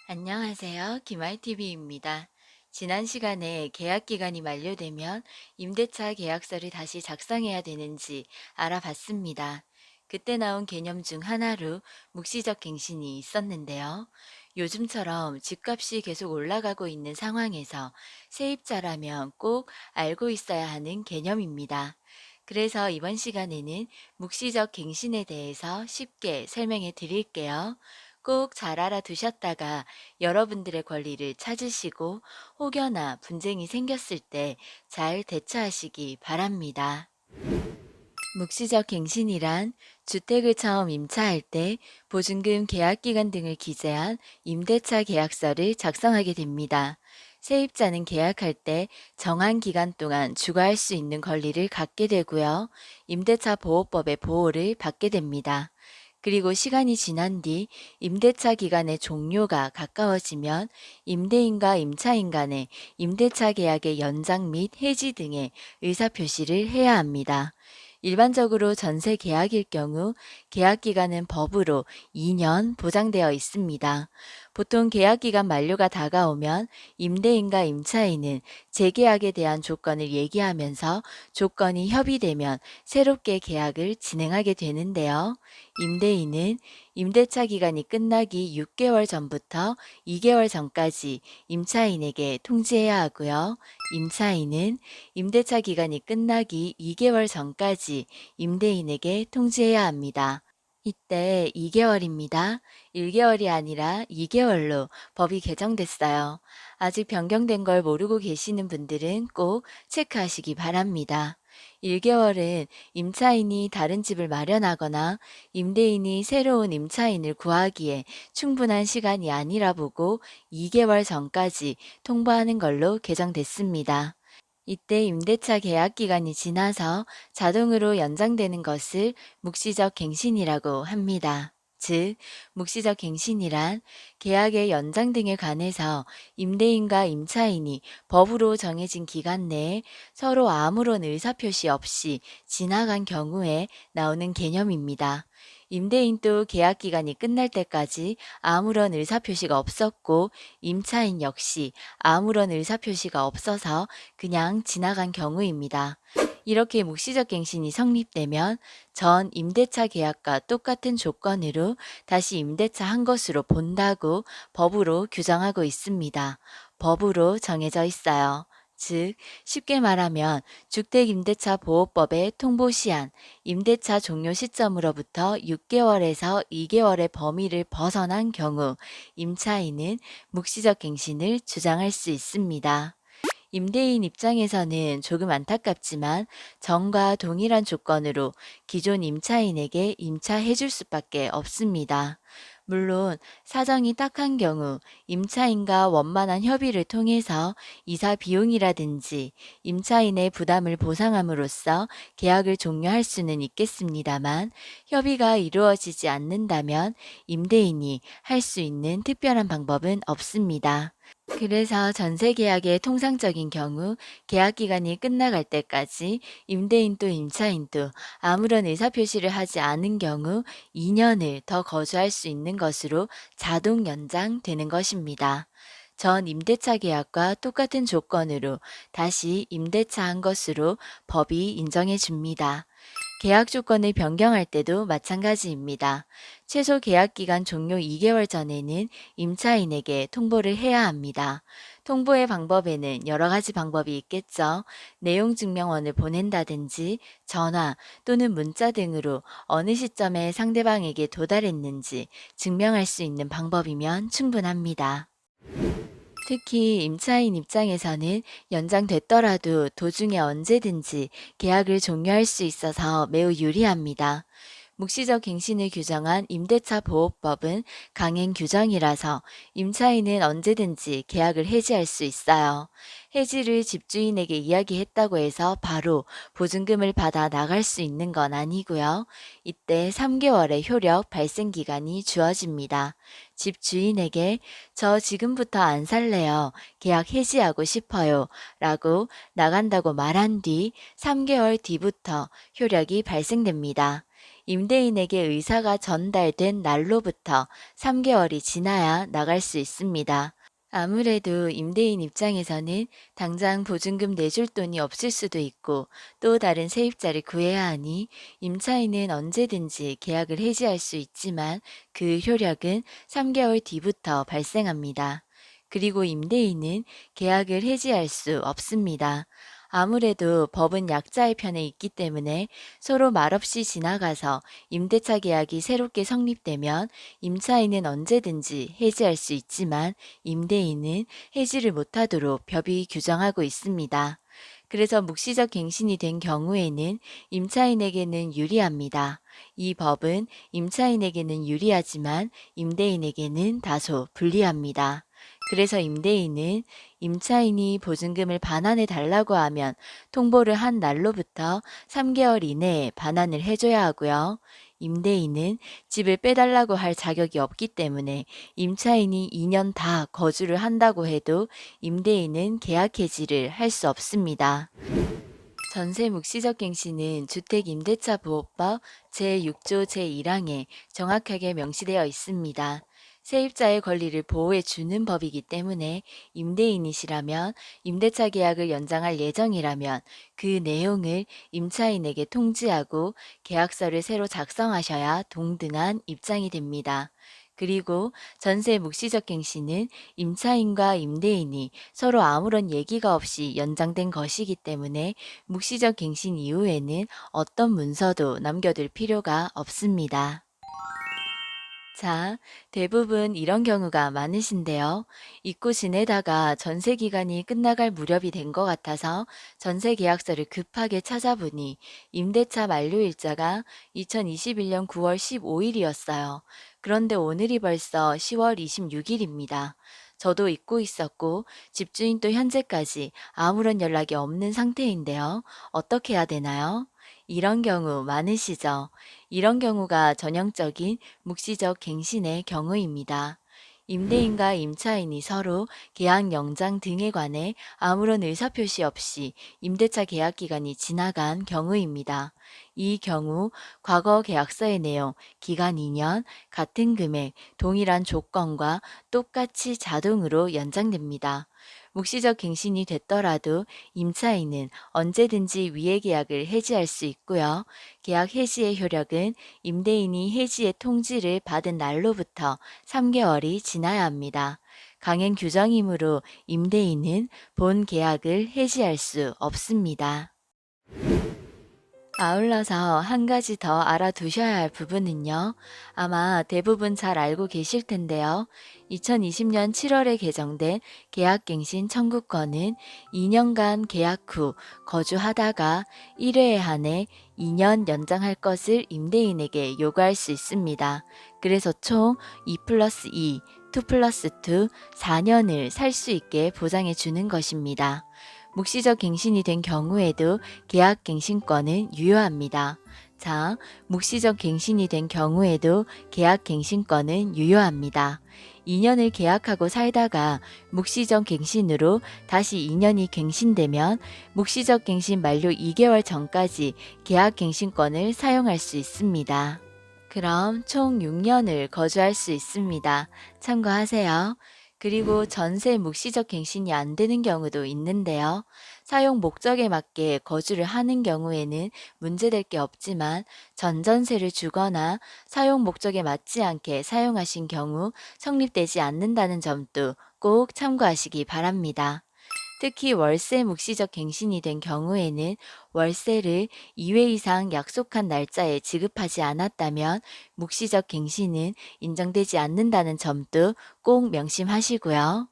안녕하세요. 김아이TV입니다. 지난 시간에 계약 기간이 만료되면 임대차 계약서를 다시 작성해야 되는지 알아봤습니다. 그때 나온 개념 중 하나로 묵시적 갱신이 있었는데요. 요즘처럼 집값이 계속 올라가고 있는 상황에서 세입자라면 꼭 알고 있어야 하는 개념입니다. 그래서 이번 시간에는 묵시적 갱신에 대해서 쉽게 설명해 드릴게요. 꼭 잘 알아두셨다가 여러분들의 권리를 찾으시고 혹여나 분쟁이 생겼을 때 잘 대처하시기 바랍니다. 묵시적 갱신이란 주택을 처음 임차할 때 보증금 계약기간 등을 기재한 임대차 계약서를 작성하게 됩니다. 세입자는 계약할 때 정한 기간 동안 주거할 수 있는 권리를 갖게 되고요. 임대차 보호법의 보호를 받게 됩니다. 그리고 시간이 지난 뒤 임대차 기간의 종료가 가까워지면 임대인과 임차인 간의 임대차 계약의 연장 및 해지 등의 의사표시를 해야 합니다. 일반적으로 전세 계약일 경우 계약 기간은 법으로 2년 보장되어 있습니다. 보통 계약 기간 만료가 다가오면 임대인과 임차인은 재계약에 대한 조건을 얘기하면서 조건이 협의되면 새롭게 계약을 진행하게 되는데요. 임대인은 임대차 기간이 끝나기 6개월 전부터 2개월 전까지 임차인에게 통지해야 하고요. 임차인은 임대차 기간이 끝나기 2개월 전까지 임대인에게 통지해야 합니다. 이때 2개월입니다. 1개월이 아니라 2개월로 법이 개정됐어요. 아직 변경된 걸 모르고 계시는 분들은 꼭 체크하시기 바랍니다. 1개월은 임차인이 다른 집을 마련하거나 임대인이 새로운 임차인을 구하기에 충분한 시간이 아니라 보고 2개월 전까지 통보하는 걸로 개정됐습니다. 이때 임대차 계약 기간이 지나서 자동으로 연장되는 것을 묵시적 갱신이라고 합니다. 즉, 묵시적 갱신이란 계약의 연장 등에 관해서 임대인과 임차인이 법으로 정해진 기간 내에 서로 아무런 의사표시 없이 지나간 경우에 나오는 개념입니다. 임대인도 계약 기간이 끝날 때까지 아무런 의사표시가 없었고 임차인 역시 아무런 의사표시가 없어서 그냥 지나간 경우입니다. 이렇게 묵시적 갱신이 성립되면 전 임대차 계약과 똑같은 조건으로 다시 임대차 한 것으로 본다고 법으로 규정하고 있습니다. 법으로 정해져 있어요. 즉, 쉽게 말하면 주택임대차 보호법의 통보시한, 임대차 종료 시점으로부터 6개월에서 2개월의 범위를 벗어난 경우 임차인은 묵시적 갱신을 주장할 수 있습니다. 임대인 입장에서는 조금 안타깝지만 전과 동일한 조건으로 기존 임차인에게 임차해 줄 수밖에 없습니다. 물론 사정이 딱한 경우 임차인과 원만한 협의를 통해서 이사 비용이라든지 임차인의 부담을 보상함으로써 계약을 종료할 수는 있겠습니다만 협의가 이루어지지 않는다면 임대인이 할 수 있는 특별한 방법은 없습니다. 그래서 전세 계약의 통상적인 경우 계약 기간이 끝나갈 때까지 임대인도 임차인도 아무런 의사표시를 하지 않은 경우 2년을 더 거주할 수 있는 것으로 자동 연장되는 것입니다. 전 임대차 계약과 똑같은 조건으로 다시 임대차 한 것으로 법이 인정해 줍니다. 계약 조건을 변경할 때도 마찬가지입니다. 최소 계약 기간 종료 2개월 전에는 임차인에게 통보를 해야 합니다. 통보의 방법에는 여러 가지 방법이 있겠죠. 내용 증명원을 보낸다든지 전화 또는 문자 등으로 어느 시점에 상대방에게 도달했는지 증명할 수 있는 방법이면 충분합니다. 특히 임차인 입장에서는 연장됐더라도 도중에 언제든지 계약을 종료할 수 있어서 매우 유리합니다. 묵시적 갱신을 규정한 임대차 보호법은 강행 규정이라서 임차인은 언제든지 계약을 해지할 수 있어요. 해지를 집주인에게 이야기했다고 해서 바로 보증금을 받아 나갈 수 있는 건 아니고요. 이때 3개월의 효력 발생 기간이 주어집니다. 집주인에게 저 지금부터 안 살래요. 계약 해지하고 싶어요. 라고 나간다고 말한 뒤 3개월 뒤부터 효력이 발생됩니다. 임대인에게 의사가 전달된 날로부터 3개월이 지나야 나갈 수 있습니다. 아무래도 임대인 입장에서는 당장 보증금 내줄 돈이 없을 수도 있고 또 다른 세입자를 구해야 하니 임차인은 언제든지 계약을 해지할 수 있지만 그 효력은 3개월 뒤부터 발생합니다. 그리고 임대인은 계약을 해지할 수 없습니다. 아무래도 법은 약자의 편에 있기 때문에 서로 말없이 지나가서 임대차 계약이 새롭게 성립되면 임차인은 언제든지 해지할 수 있지만 임대인은 해지를 못하도록 법이 규정하고 있습니다. 그래서 묵시적 갱신이 된 경우에는 임차인에게는 유리합니다. 이 법은 임차인에게는 유리하지만 임대인에게는 다소 불리합니다. 그래서 임대인은 임차인이 보증금을 반환해 달라고 하면 통보를 한 날로부터 3개월 이내에 반환을 해줘야 하고요. 임대인은 집을 빼달라고 할 자격이 없기 때문에 임차인이 2년 다 거주를 한다고 해도 임대인은 계약 해지를 할 수 없습니다. 전세 묵시적 갱신은 주택임대차보호법 제6조 제1항에 정확하게 명시되어 있습니다. 세입자의 권리를 보호해 주는 법이기 때문에 임대인이시라면 임대차 계약을 연장할 예정이라면 그 내용을 임차인에게 통지하고 계약서를 새로 작성하셔야 동등한 입장이 됩니다. 그리고 전세 묵시적 갱신은 임차인과 임대인이 서로 아무런 얘기가 없이 연장된 것이기 때문에 묵시적 갱신 이후에는 어떤 문서도 남겨둘 필요가 없습니다. 자, 대부분 이런 경우가 많으신데요. 잊고 지내다가 전세 기간이 끝나갈 무렵이 된 것 같아서 전세 계약서를 급하게 찾아보니 임대차 만료 일자가 2021년 9월 15일이었어요. 그런데 오늘이 벌써 10월 26일입니다. 저도 잊고 있었고 집주인도 현재까지 아무런 연락이 없는 상태인데요. 어떻게 해야 되나요? 이런 경우 많으시죠? 이런 경우가 전형적인 묵시적 갱신의 경우입니다. 임대인과 임차인이 서로 계약 연장 등에 관해 아무런 의사표시 없이 임대차 계약 기간이 지나간 경우입니다. 이 경우 과거 계약서의 내용, 기간 2년, 같은 금액, 동일한 조건과 똑같이 자동으로 연장됩니다. 묵시적 갱신이 됐더라도 임차인은 언제든지 위의 계약을 해지할 수 있고요. 계약 해지의 효력은 임대인이 해지의 통지를 받은 날로부터 3개월이 지나야 합니다. 강행 규정이므로 임대인은 본 계약을 해지할 수 없습니다. 아울러서 한 가지 더 알아두셔야 할 부분은요. 아마 대부분 잘 알고 계실 텐데요. 2020년 7월에 개정된 계약갱신 청구권은 2년간 계약 후 거주하다가 1회에 한해 2년 연장할 것을 임대인에게 요구할 수 있습니다. 그래서 총 2+2, 2+2, 4년을 살 수 있게 보장해 주는 것입니다. 묵시적 갱신이 된 경우에도 계약 갱신권은 유효합니다. 자, 묵시적 갱신이 된 경우에도 계약 갱신권은 유효합니다. 2년을 계약하고 살다가 묵시적 갱신으로 다시 2년이 갱신되면 묵시적 갱신 만료 2개월 전까지 계약 갱신권을 사용할 수 있습니다. 그럼 총 6년을 거주할 수 있습니다. 참고하세요. 그리고 전세 묵시적 갱신이 안 되는 경우도 있는데요. 사용 목적에 맞게 거주를 하는 경우에는 문제될 게 없지만 전전세를 주거나 사용 목적에 맞지 않게 사용하신 경우 성립되지 않는다는 점도 꼭 참고하시기 바랍니다. 특히 월세 묵시적 갱신이 된 경우에는 월세를 2회 이상 약속한 날짜에 지급하지 않았다면 묵시적 갱신은 인정되지 않는다는 점도 꼭 명심하시고요.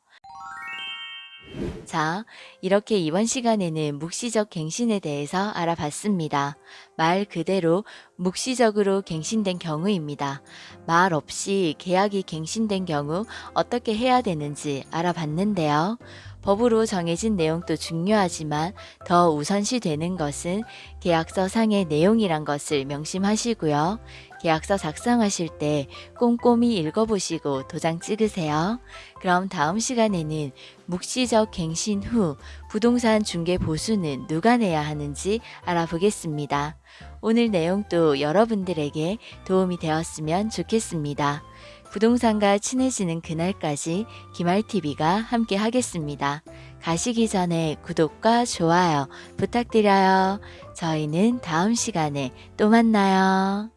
자, 이렇게 이번 시간에는 묵시적 갱신에 대해서 알아봤습니다. 말 그대로 묵시적으로 갱신된 경우입니다. 말 없이 계약이 갱신된 경우 어떻게 해야 되는지 알아봤는데요. 법으로 정해진 내용도 중요하지만 더 우선시 되는 것은 계약서 상의 내용이란 것을 명심하시고요. 계약서 작성하실 때 꼼꼼히 읽어보시고 도장 찍으세요. 그럼 다음 시간에는 묵시적 갱신 후 부동산 중개 보수는 누가 내야 하는지 알아보겠습니다. 오늘 내용도 여러분들에게 도움이 되었으면 좋겠습니다. 부동산과 친해지는 그날까지 김알TV가 함께 하겠습니다. 가시기 전에 구독과 좋아요 부탁드려요. 저희는 다음 시간에 또 만나요.